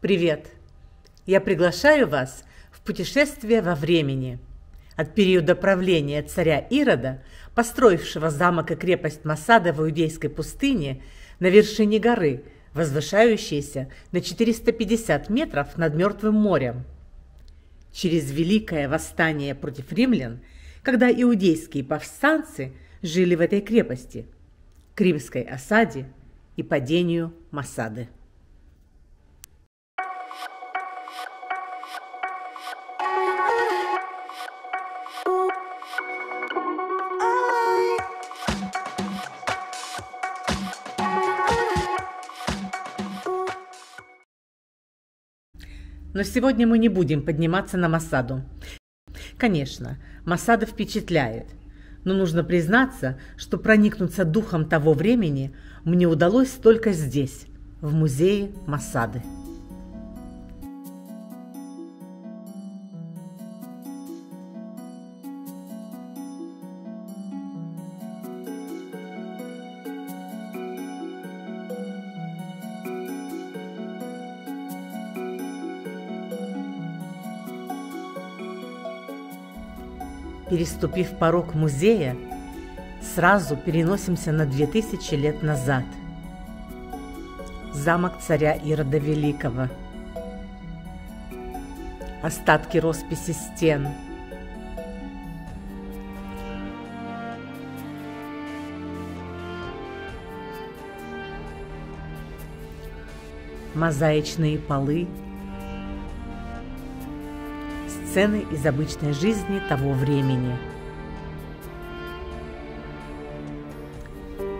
Привет! Я приглашаю вас в путешествие во времени. От периода правления царя Ирода, построившего замок и крепость Масада в Иудейской пустыне на вершине горы, возвышающейся на 450 метров над Мертвым морем. Через Великое восстание против римлян, когда иудейские повстанцы жили в этой крепости, к римской осаде и падению Масады. Но сегодня мы не будем подниматься на Масаду. Конечно, Масада впечатляет, но нужно признаться, что проникнуться духом того времени мне удалось только здесь, в музее Масады. Переступив порог музея, сразу переносимся на 2000 лет назад. Замок царя Ирода Великого. Остатки росписи стен. Мозаичные полы. Сцены из обычной жизни того времени.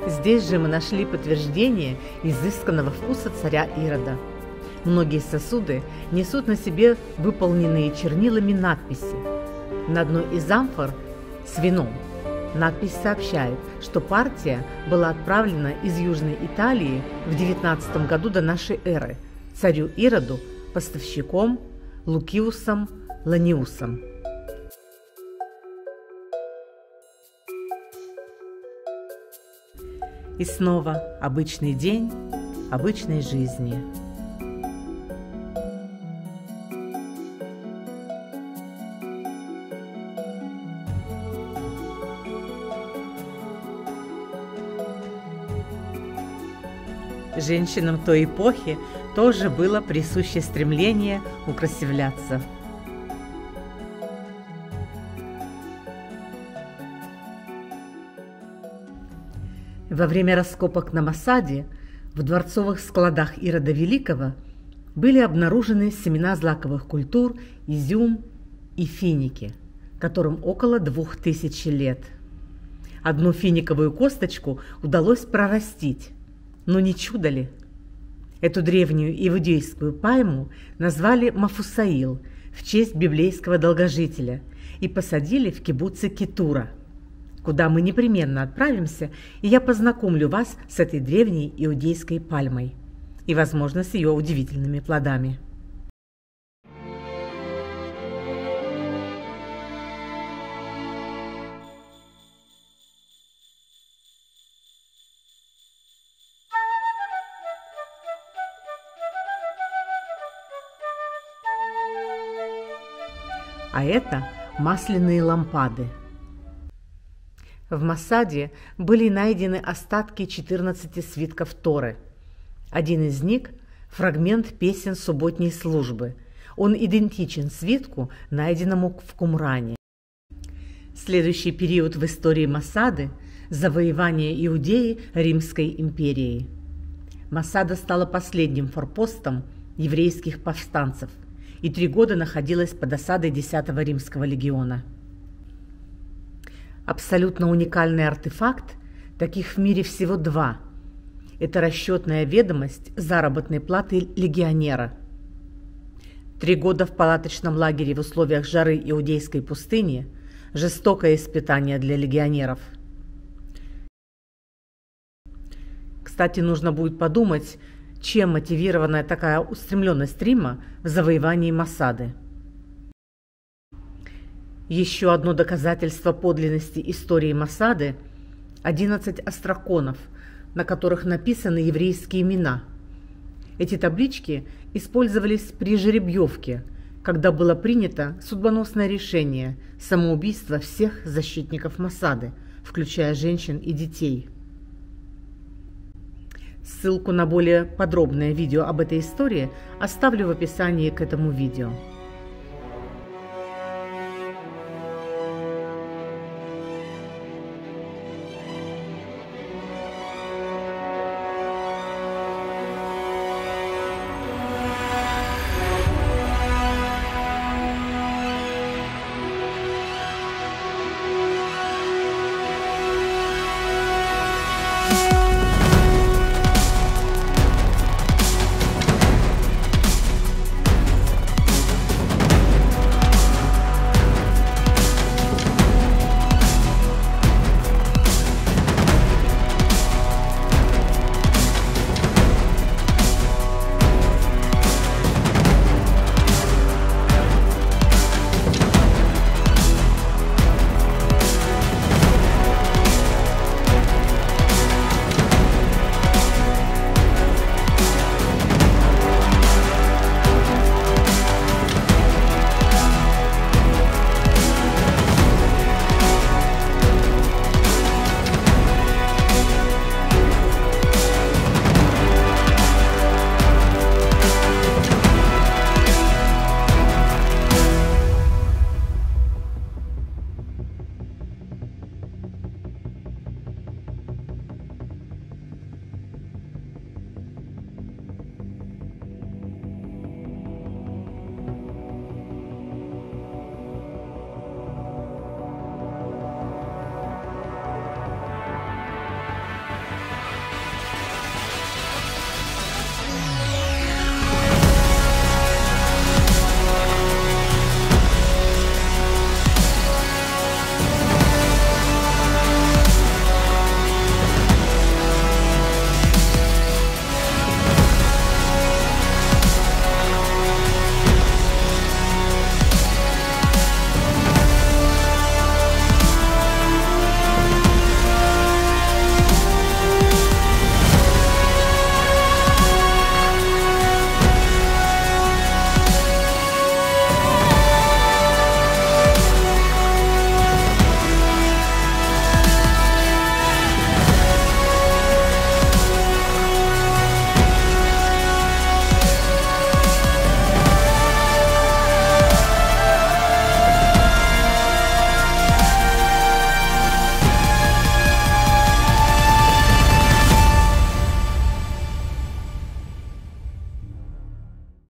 Здесь же мы нашли подтверждение изысканного вкуса царя Ирода. Многие сосуды несут на себе выполненные чернилами надписи. На одной из амфор с вином надпись сообщает, что партия была отправлена из Южной Италии в 19 году до нашей эры царю Ироду поставщиком Лукиусом Ланиусом. И снова обычный день обычной жизни. Женщинам той эпохи тоже было присуще стремление украсивляться. Во время раскопок на Масаде в дворцовых складах Ирода Великого были обнаружены семена злаковых культур, изюм и финики, которым около 2000 лет. Одну финиковую косточку удалось прорастить, но не чудо ли? Эту древнюю иудейскую пальму назвали Мафусаил в честь библейского долгожителя и посадили в кибуце Кетура, куда мы непременно отправимся, и я познакомлю вас с этой древней иудейской пальмой и, возможно, с ее удивительными плодами. А это масляные лампады. В Масаде были найдены остатки 14 свитков Торы. Один из них – фрагмент песен субботней службы. Он идентичен свитку, найденному в Кумране. Следующий период в истории Масады – завоевание Иудеи Римской империей. Масада стала последним форпостом еврейских повстанцев и 3 года находилась под осадой 10-го римского легиона. Абсолютно уникальный артефакт, таких в мире всего 2. Это расчетная ведомость заработной платы легионера. 3 года в палаточном лагере в условиях жары Иудейской пустыни – жестокое испытание для легионеров. Кстати, нужно будет подумать, чем мотивирована такая устремленность Рима в завоевании Масады. Еще одно доказательство подлинности истории Масады – 11 остроконов, на которых написаны еврейские имена. Эти таблички использовались при жеребьевке, когда было принято судьбоносное решение самоубийства всех защитников Моссада, включая женщин и детей. Ссылку на более подробное видео об этой истории оставлю в описании к этому видео.